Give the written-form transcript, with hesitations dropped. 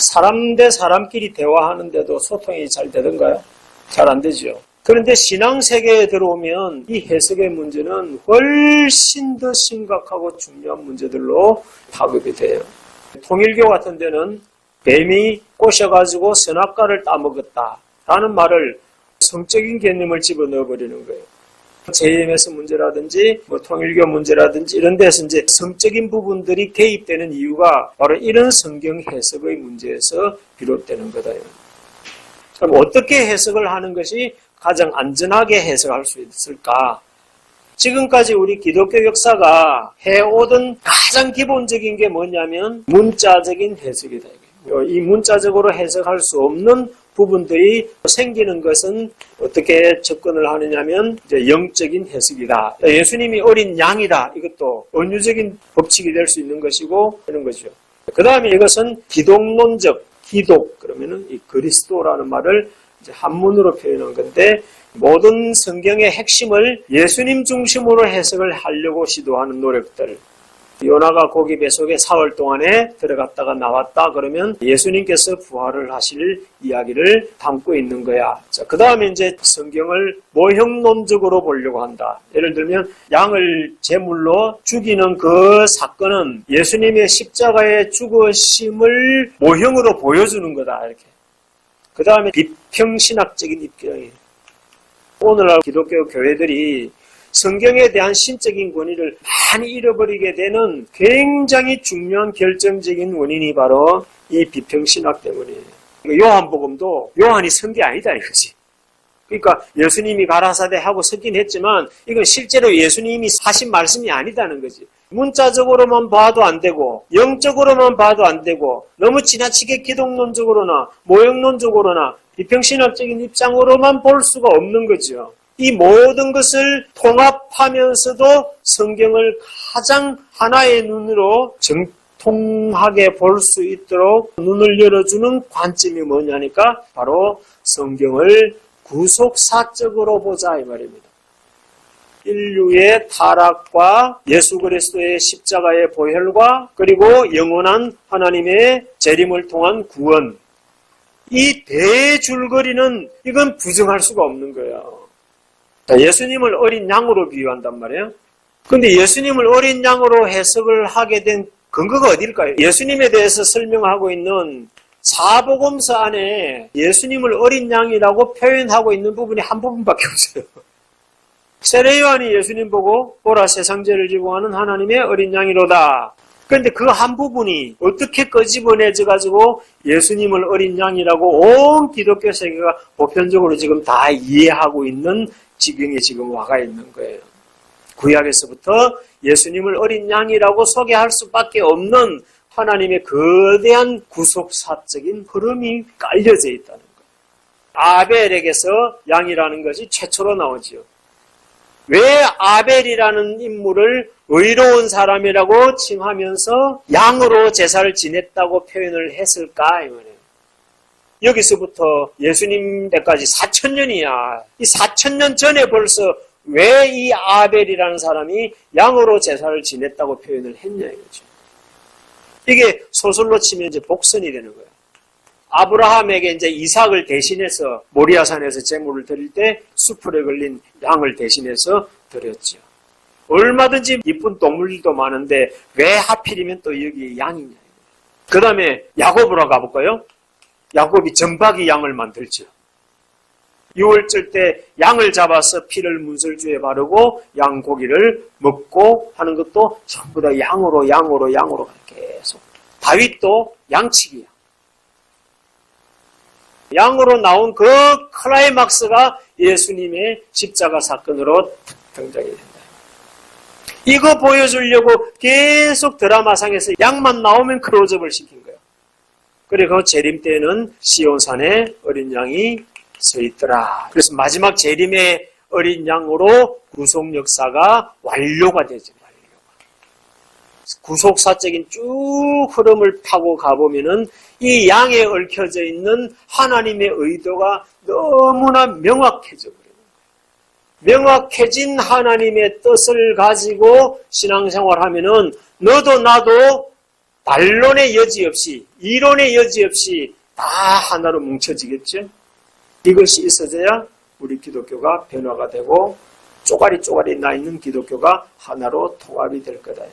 사람 대 사람끼리 대화하는데도 소통이 잘 되던가요? 잘 안 되죠. 그런데 신앙 세계에 들어오면 이 해석의 문제는 훨씬 더 심각하고 중요한 문제들로 파급이 돼요. 통일교 같은 데는 뱀이 꼬셔가지고 선악과를 따먹었다라는 말을 성적인 개념을 집어넣어 버리는 거예요. JMS 문제라든지 통일교 문제라든지 이런 데서 이제 성적인 부분들이 개입되는 이유가 바로 이런 성경 해석의 문제에서 비롯되는 거다. 그럼 어떻게 해석을 하는 것이 가장 안전하게 해석할 수 있을까? 지금까지 우리 기독교 역사가 해오던 가장 기본적인 게 뭐냐면 문자적인 해석이다. 이 문자적으로 해석할 수 없는 부분들이 생기는 것은 어떻게 접근을 하느냐면 이제 영적인 해석이다. 예수님이 어린 양이다. 이것도 은유적인 법칙이 될 수 있는 것이고 이런 거죠. 그 다음에 이것은 기독론적, 기독 그러면은 이 그리스도라는 말을 이제 한문으로 표현한 건데 모든 성경의 핵심을 예수님 중심으로 해석을 하려고 시도하는 노력들. 요나가 고기 뱃속에 사흘 동안에 들어갔다가 나왔다 그러면 예수님께서 부활을 하실 이야기를 담고 있는 거야. 자, 그 다음에 이제 성경을 모형론적으로 보려고 한다. 예를 들면 양을 제물로 죽이는 그 사건은 예수님의 십자가의 죽으심을 모형으로 보여주는 거다. 이렇게. 그 다음에 비평신학적인 입장이에요. 오늘날 기독교 교회들이 성경에 대한 신적인 권위를 많이 잃어버리게 되는 굉장히 중요한 결정적인 원인이 바로 이 비평신학 때문이에요. 요한복음도 요한이 쓴 게 아니다 이거지. 그러니까 예수님이 가라사대 하고 쓰긴 했지만 이건 실제로 예수님이 하신 말씀이 아니다는 거지. 문자적으로만 봐도 안 되고 영적으로만 봐도 안 되고 너무 지나치게 기독론적으로나 모형론적으로나 비평신학적인 입장으로만 볼 수가 없는 거죠. 이 모든 것을 통합하면서도 성경을 가장 하나의 눈으로 정통하게 볼 수 있도록 눈을 열어주는 관점이 뭐냐니까 바로 성경을 구속사적으로 보자 이 말입니다. 인류의 타락과 예수 그리스도의 십자가의 보혈과 그리고 영원한 하나님의 재림을 통한 구원, 이 대줄거리는 이건 부정할 수가 없는 거예요. 예수님을 어린 양으로 비유한단 말이에요. 근데 예수님을 어린 양으로 해석을 하게 된 근거가 어딜까요? 예수님에 대해서 설명하고 있는 사복음서 안에 예수님을 어린 양이라고 표현하고 있는 부분이 한 부분밖에 없어요. 세례 요한이 예수님 보고 보라 세상 죄를 지고 하는 하나님의 어린 양이로다. 그런데 그 한 부분이 어떻게 끄집어내져 가지고 예수님을 어린 양이라고 온 기독교 세계가 보편적으로 지금 다 이해하고 있는 지경에 지금 와가 있는 거예요. 구약에서부터 예수님을 어린 양이라고 소개할 수밖에 없는 하나님의 거대한 구속사적인 흐름이 깔려져 있다는 거예요. 아벨에게서 양이라는 것이 최초로 나오지요. 왜 아벨이라는 인물을 의로운 사람이라고 칭하면서 양으로 제사를 지냈다고 표현을 했을까? 이 말이에요. 여기서부터 예수님 때까지 4,000년이야. 이 4,000년 전에 벌써 왜 이 아벨이라는 사람이 양으로 제사를 지냈다고 표현을 했냐 이거죠. 이게 소설로 치면 이제 복선이 되는 거예요. 아브라함에게 이제 이삭을 대신해서 모리아산에서 제물을 드릴 때 수풀에 걸린 양을 대신해서 드렸죠. 얼마든지 이쁜 동물들도 많은데 왜 하필이면 또 여기 양이냐. 그 다음에 야곱으로 가볼까요? 야곱이 점박이 양을 만들죠. 6월절 때 양을 잡아서 피를 문설주에 바르고 양 고기를 먹고 하는 것도 전부 다 양으로 계속. 다윗도 양치기야. 양으로 나온 그 클라이막스가 예수님의 십자가 사건으로 등장이 된다. 이거 보여주려고 계속 드라마상에서 양만 나오면 클로즈업을 시킨 거예요. 그리고 재림 때는 시온산에 어린 양이 서 있더라. 그래서 마지막 재림의 어린 양으로 구속 역사가 완료가 되죠. 구속사적인 쭉 흐름을 타고 가보면은 이 양에 얽혀져 있는 하나님의 의도가 너무나 명확해져 버려요. 명확해진 하나님의 뜻을 가지고 신앙생활 하면은 너도 나도 반론의 여지 없이, 이론의 여지 없이 다 하나로 뭉쳐지겠죠. 이것이 있어져야 우리 기독교가 변화가 되고 쪼가리 나 있는 기독교가 하나로 통합이 될 거다.